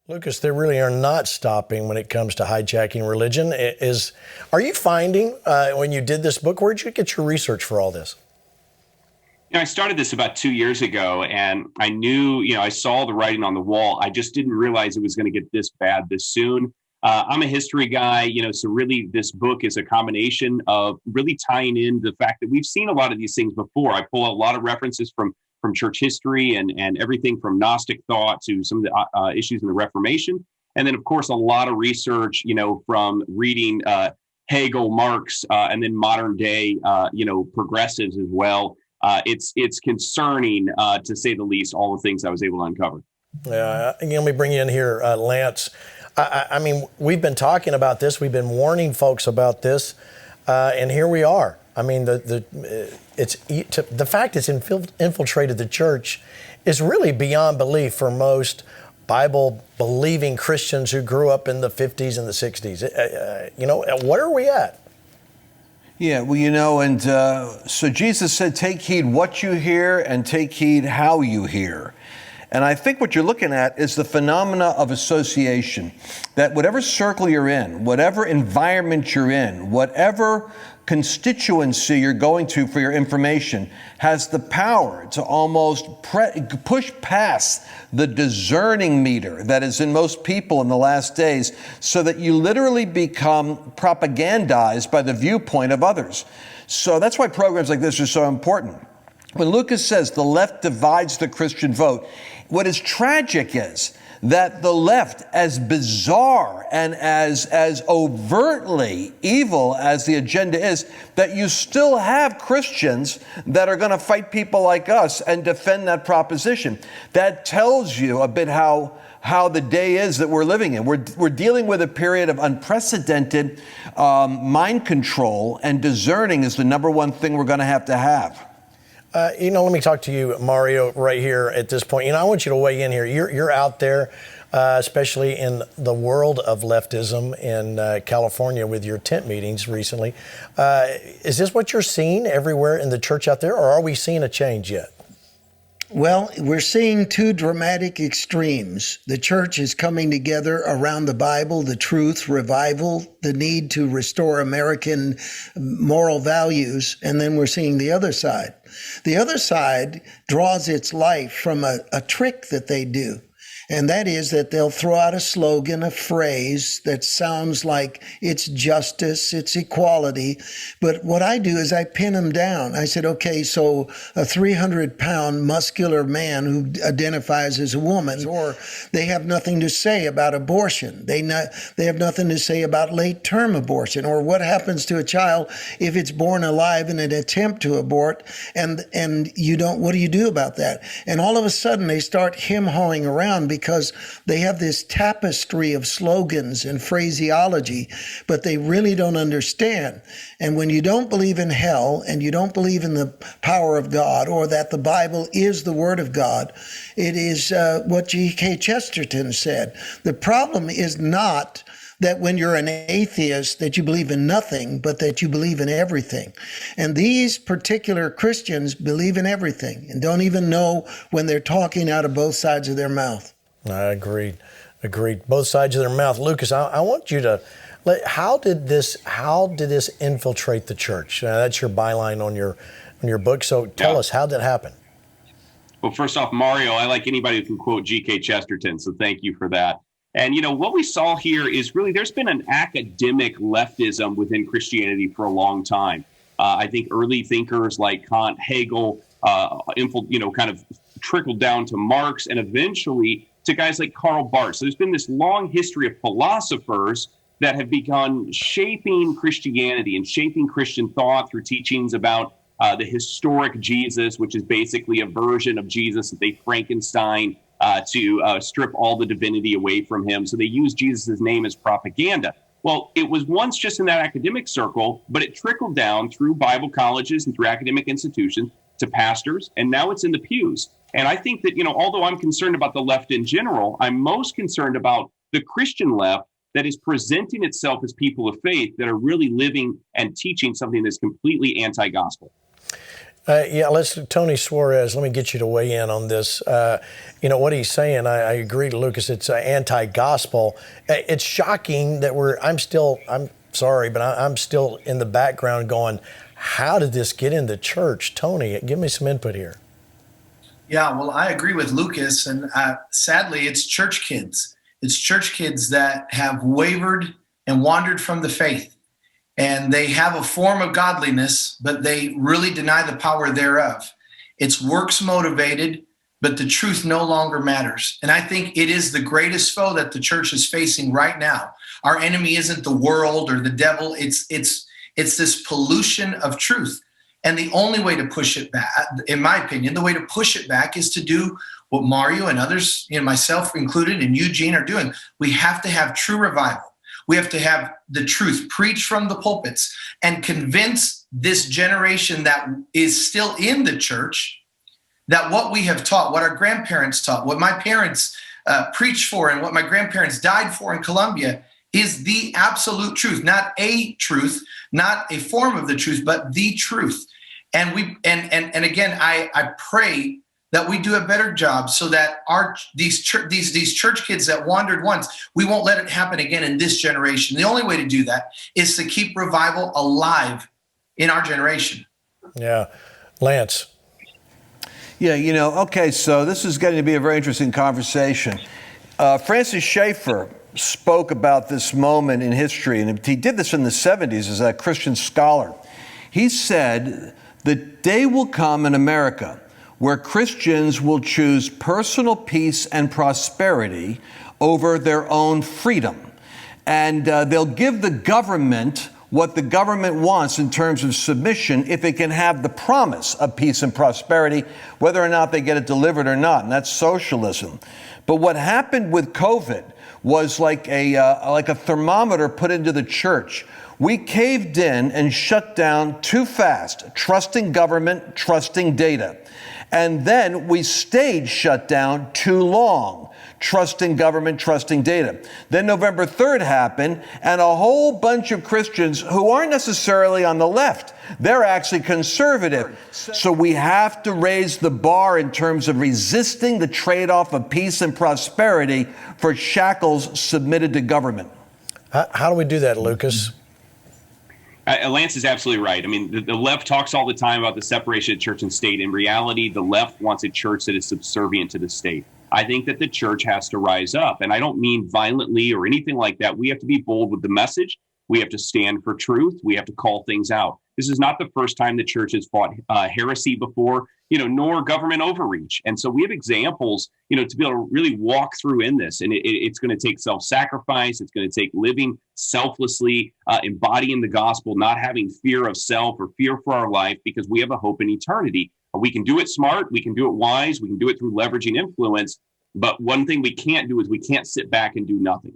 Lucas, they really are not stopping when it comes to hijacking religion. Are you finding when you did this book, where'd you get your research for all this? I started this about 2 years ago, and I knew, I saw the writing on the wall. I just didn't realize it was going to get this bad this soon. I'm a history guy, so really this book is a combination of really tying in the fact that we've seen a lot of these things before. I pull a lot of references from church history and everything from Gnostic thought to some of the issues in the Reformation. And then, of course, a lot of research, from reading Hegel, Marx, and then modern day, progressives as well. It's concerning, to say the least, all the things I was able to uncover. Yeah, let me bring you in here, Lance. I mean, we've been talking about this. We've been warning folks about this, and here we are. I mean, the fact it's infiltrated the church is really beyond belief for most Bible-believing Christians who grew up in the 50s and the 60s. Where are we at? Yeah, well, and so Jesus said, take heed what you hear and take heed how you hear. And I think what you're looking at is the phenomena of association, that whatever circle you're in, whatever environment you're in, whatever constituency you're going to for your information has the power to almost push past the discerning meter that is in most people in the last days, so that you literally become propagandized by the viewpoint of others. So that's why programs like this are so important. When Lucas says the left divides the Christian vote, what is tragic is that the left, as bizarre and as overtly evil as the agenda is, that you still have Christians that are going to fight people like us and defend that proposition. That tells you a bit how the day is that we're living in. We're dealing with a period of unprecedented mind control, and discerning is the number one thing we're going to have. Let me talk to you, Mario, right here at this point. I want you to weigh in here. You're out there, especially in the world of leftism in California with your tent meetings recently. Is this what you're seeing everywhere in the church out there, or are we seeing a change yet? Well, we're seeing two dramatic extremes. The church is coming together around the Bible, the truth, revival, the need to restore American moral values, and then we're seeing the other side. The other side draws its life from a trick that they do. And that is that they'll throw out a slogan, a phrase that sounds like it's justice, it's equality. But what I do is I pin them down. I said, okay, so a 300-pound muscular man who identifies as a woman, or they have nothing to say about abortion. They have nothing to say about late-term abortion, or what happens to a child if it's born alive in an attempt to abort, and you don't, what do you do about that? And all of a sudden they start hem-hawing around because they have this tapestry of slogans and phraseology, but they really don't understand. And when you don't believe in hell and you don't believe in the power of God, or that the Bible is the Word of God, it is what G.K. Chesterton said. The problem is not that when you're an atheist that you believe in nothing, but that you believe in everything. And these particular Christians believe in everything and don't even know when they're talking out of both sides of their mouth. Agreed. Both sides of their mouth. Lucas, I want you to, how did this infiltrate the church? That's your byline on your book. So tell us, how did it happen? Well, first off, Mario, I like anybody who can quote G.K. Chesterton, so thank you for that. And, what we saw here is really there's been an academic leftism within Christianity for a long time. I think early thinkers like Kant, Hegel, kind of trickled down to Marx and eventually to guys like Karl Barth. So there's been this long history of philosophers that have begun shaping Christianity and shaping Christian thought through teachings about the historic Jesus, which is basically a version of Jesus that they Frankenstein to strip all the divinity away from him. So they use Jesus' name as propaganda. Well, it was once just in that academic circle, but it trickled down through Bible colleges and through academic institutions to pastors, and now it's in the pews. And I think that, although I'm concerned about the left in general, I'm most concerned about the Christian left that is presenting itself as people of faith that are really living and teaching something that's completely anti-gospel. Yeah, Tony Suarez, let me get you to weigh in on this. What he's saying, I agree, Lucas, it's anti-gospel. It's shocking that I'm sorry, but I'm still in the background going, how did this get in the church? Tony, give me some input here. Yeah, well, I agree with Lucas, and sadly, it's church kids. It's church kids that have wavered and wandered from the faith, and they have a form of godliness, but they really deny the power thereof. It's works motivated, but the truth no longer matters. And I think it is the greatest foe that the church is facing right now. Our enemy isn't the world or the devil. It's this pollution of truth. And the only way to push it back, in my opinion, the way to push it back is to do what Mario and others, myself included, and Eugene are doing. We have to have true revival. We have to have the truth preached from the pulpits and convince this generation that is still in the church that what we have taught, what our grandparents taught, what my parents preached for, and what my grandparents died for in Colombia is the absolute truth, not a truth, not a form of the truth, but the truth. And again, I pray that we do a better job so that these church kids that wandered once, we won't let it happen again in this generation. The only way to do that is to keep revival alive in our generation. Yeah. Lance. Yeah, okay, so this is getting to be a very interesting conversation. Francis Schaeffer spoke about this moment in history, and he did this in the 70s as a Christian scholar. He said, the day will come in America where Christians will choose personal peace and prosperity over their own freedom. And they'll give the government what the government wants in terms of submission if it can have the promise of peace and prosperity, whether or not they get it delivered or not. And that's socialism. But what happened with COVID was like a thermometer put into the church. We caved in and shut down too fast, trusting government, trusting data. And then we stayed shut down too long, trusting government, trusting data. Then November 3rd happened, and a whole bunch of Christians who aren't necessarily on the left, they're actually conservative. So we have to raise the bar in terms of resisting the trade-off of peace and prosperity for shackles submitted to government. How do we do that, Lucas? Lance is absolutely right. I mean, the left talks all the time about the separation of church and state. In reality, the left wants a church that is subservient to the state. I think that the church has to rise up. And I don't mean violently or anything like that. We have to be bold with the message. We have to stand for truth. We have to call things out. This is not the first time the church has fought heresy before, nor government overreach. And so we have examples, to be able to really walk through in this. And it's going to take self-sacrifice. It's going to take living selflessly, embodying the gospel, not having fear of self or fear for our life, because we have a hope in eternity. We can do it smart. We can do it wise. We can do it through leveraging influence. But one thing we can't do is we can't sit back and do nothing.